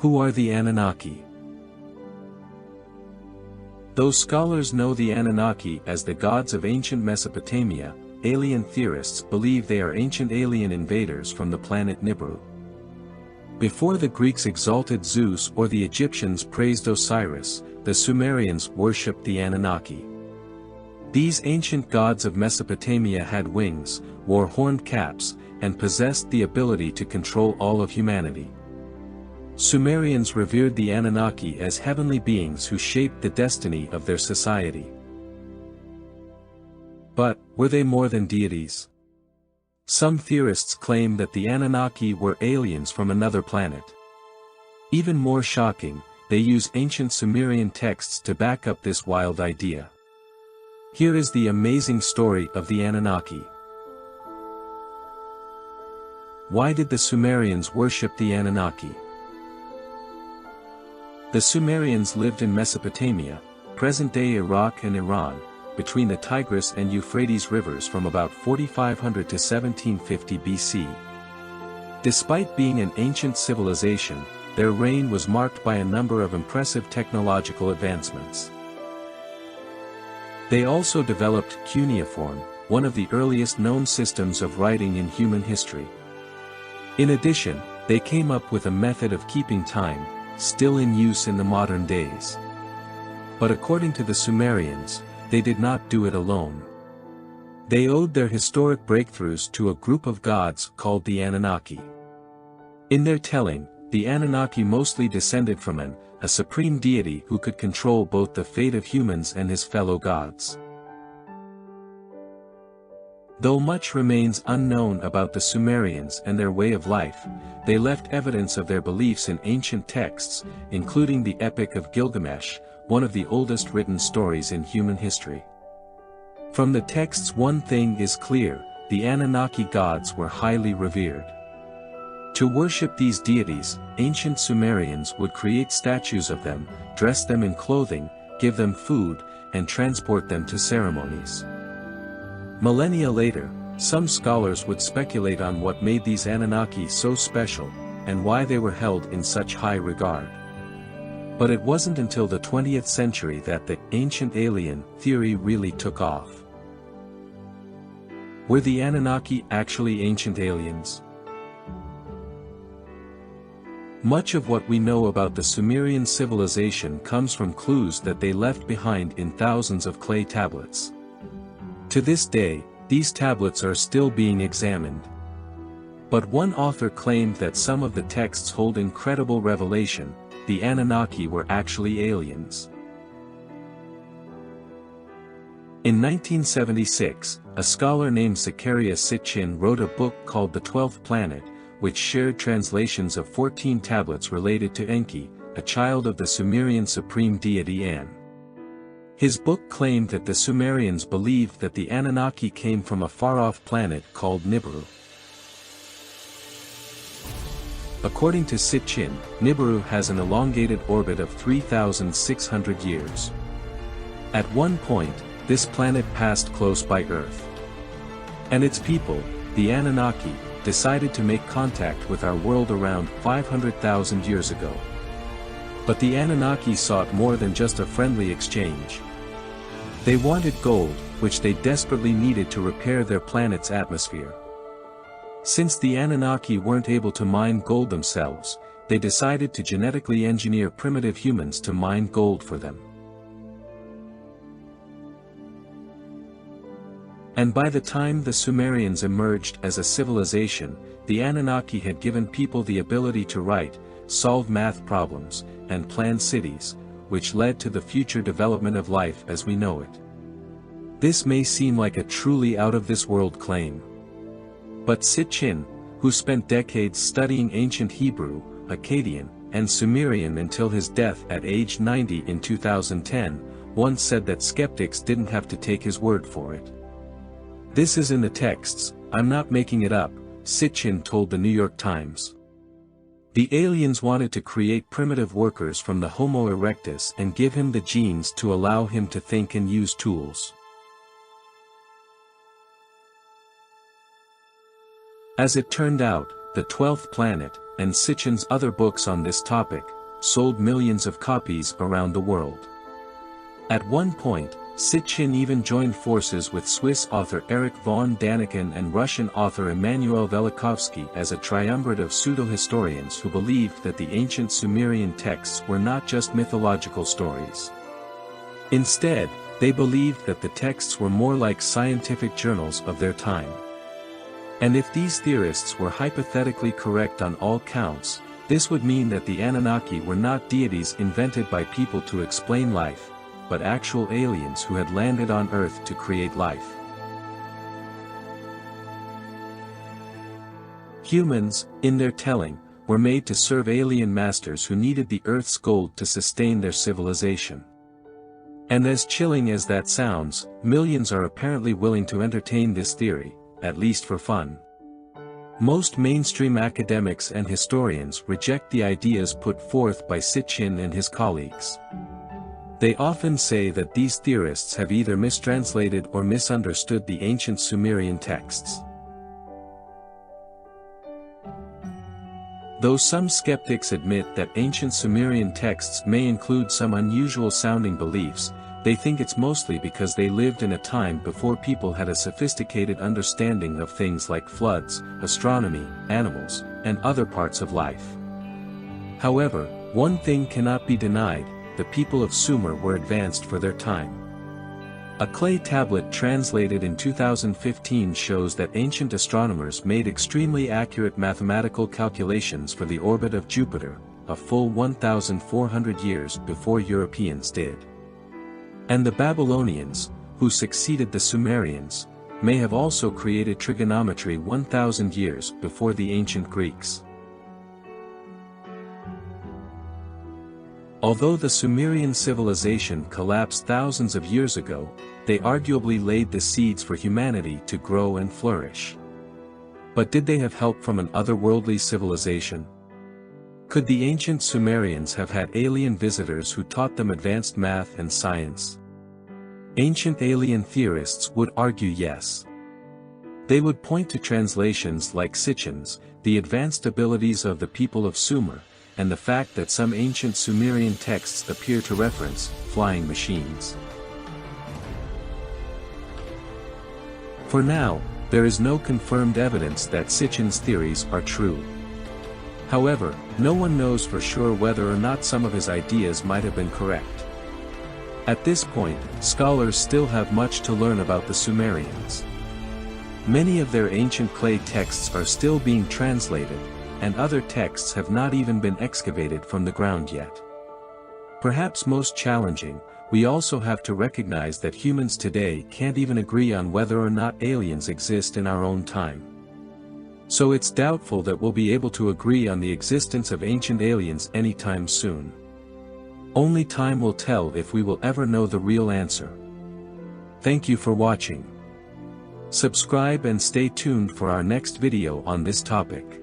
Who are the Anunnaki? Though scholars know the Anunnaki as the gods of ancient Mesopotamia, alien theorists believe they are ancient alien invaders from the planet Nibiru. Before the Greeks exalted Zeus or the Egyptians praised Osiris, the Sumerians worshipped the Anunnaki. These ancient gods of Mesopotamia had wings, wore horned caps, and possessed the ability to control all of humanity. Sumerians revered the Anunnaki as heavenly beings who shaped the destiny of their society. But, were they more than deities? Some theorists claim that the Anunnaki were aliens from another planet. Even more shocking, they use ancient Sumerian texts to back up this wild idea. Here is the amazing story of the Anunnaki. Why did the Sumerians worship the Anunnaki? The Sumerians lived in Mesopotamia, present-day Iraq and Iran, between the Tigris and Euphrates rivers from about 4500 to 1750 BC. Despite being an ancient civilization, their reign was marked by a number of impressive technological advancements. They also developed cuneiform, one of the earliest known systems of writing in human history. In addition, they came up with a method of keeping time, still in use in the modern days. But according to the Sumerians, they did not do it alone. They owed their historic breakthroughs to a group of gods called the Anunnaki. In their telling, the Anunnaki mostly descended from a supreme deity who could control both the fate of humans and his fellow gods. Though much remains unknown about the Sumerians and their way of life, they left evidence of their beliefs in ancient texts, including the Epic of Gilgamesh, one of the oldest written stories in human history. From the texts one thing is clear, the Anunnaki gods were highly revered. To worship these deities, ancient Sumerians would create statues of them, dress them in clothing, give them food, and transport them to ceremonies. Millennia later, some scholars would speculate on what made these Anunnaki so special, and why they were held in such high regard. But it wasn't until the 20th century that the ancient alien theory really took off. Were the Anunnaki actually ancient aliens? Much of what we know about the Sumerian civilization comes from clues that they left behind in thousands of clay tablets. To this day, these tablets are still being examined. But one author claimed that some of the texts hold incredible revelation: the Anunnaki were actually aliens. In 1976, a scholar named Zecharia Sitchin wrote a book called The 12th Planet, which shared translations of 14 tablets related to Enki, a child of the Sumerian supreme deity An. His book claimed that the Sumerians believed that the Anunnaki came from a far-off planet called Nibiru. According to Sitchin, Nibiru has an elongated orbit of 3,600 years. At one point, this planet passed close by Earth. And its people, the Anunnaki, decided to make contact with our world around 500,000 years ago. But the Anunnaki sought more than just a friendly exchange. They wanted gold, which they desperately needed to repair their planet's atmosphere. Since the Anunnaki weren't able to mine gold themselves, they decided to genetically engineer primitive humans to mine gold for them. And by the time the Sumerians emerged as a civilization, the Anunnaki had given people the ability to write, solve math problems, and plan cities, which led to the future development of life as we know it. This may seem like a truly out-of-this-world claim. But Sitchin, who spent decades studying ancient Hebrew, Akkadian, and Sumerian until his death at age 90 in 2010, once said that skeptics didn't have to take his word for it. "This is in the texts, I'm not making it up," Sitchin told the New York Times. The aliens wanted to create primitive workers from the Homo erectus and give him the genes to allow him to think and use tools. As it turned out, The 12th Planet, and Sitchin's other books on this topic, sold millions of copies around the world. At one point, Sitchin even joined forces with Swiss author Erich von Däniken and Russian author Immanuel Velikovsky as a triumvirate of pseudo-historians who believed that the ancient Sumerian texts were not just mythological stories. Instead, they believed that the texts were more like scientific journals of their time. And if these theorists were hypothetically correct on all counts, this would mean that the Anunnaki were not deities invented by people to explain life, but actual aliens who had landed on Earth to create life. Humans, in their telling, were made to serve alien masters who needed the Earth's gold to sustain their civilization. And as chilling as that sounds, millions are apparently willing to entertain this theory, at least for fun. Most mainstream academics and historians reject the ideas put forth by Sitchin and his colleagues. They often say that these theorists have either mistranslated or misunderstood the ancient Sumerian texts. Though some skeptics admit that ancient Sumerian texts may include some unusual-sounding beliefs, they think it's mostly because they lived in a time before people had a sophisticated understanding of things like floods, astronomy, animals, and other parts of life. However, one thing cannot be denied: the people of Sumer were advanced for their time. A clay tablet translated in 2015 shows that ancient astronomers made extremely accurate mathematical calculations for the orbit of Jupiter, a full 1,400 years before Europeans did. And the Babylonians, who succeeded the Sumerians, may have also created trigonometry 1,000 years before the ancient Greeks. Although the Sumerian civilization collapsed thousands of years ago, they arguably laid the seeds for humanity to grow and flourish. But did they have help from an otherworldly civilization? Could the ancient Sumerians have had alien visitors who taught them advanced math and science? Ancient alien theorists would argue yes. They would point to translations like Sitchin's, the advanced abilities of the people of Sumer, and the fact that some ancient Sumerian texts appear to reference flying machines. For now, there is no confirmed evidence that Sitchin's theories are true. However, no one knows for sure whether or not some of his ideas might have been correct. At this point, scholars still have much to learn about the Sumerians. Many of their ancient clay texts are still being translated, and other texts have not even been excavated from the ground yet. Perhaps most challenging, we also have to recognize that humans today can't even agree on whether or not aliens exist in our own time. So it's doubtful that we'll be able to agree on the existence of ancient aliens anytime soon. Only time will tell if we will ever know the real answer. Thank you for watching. Subscribe and stay tuned for our next video on this topic.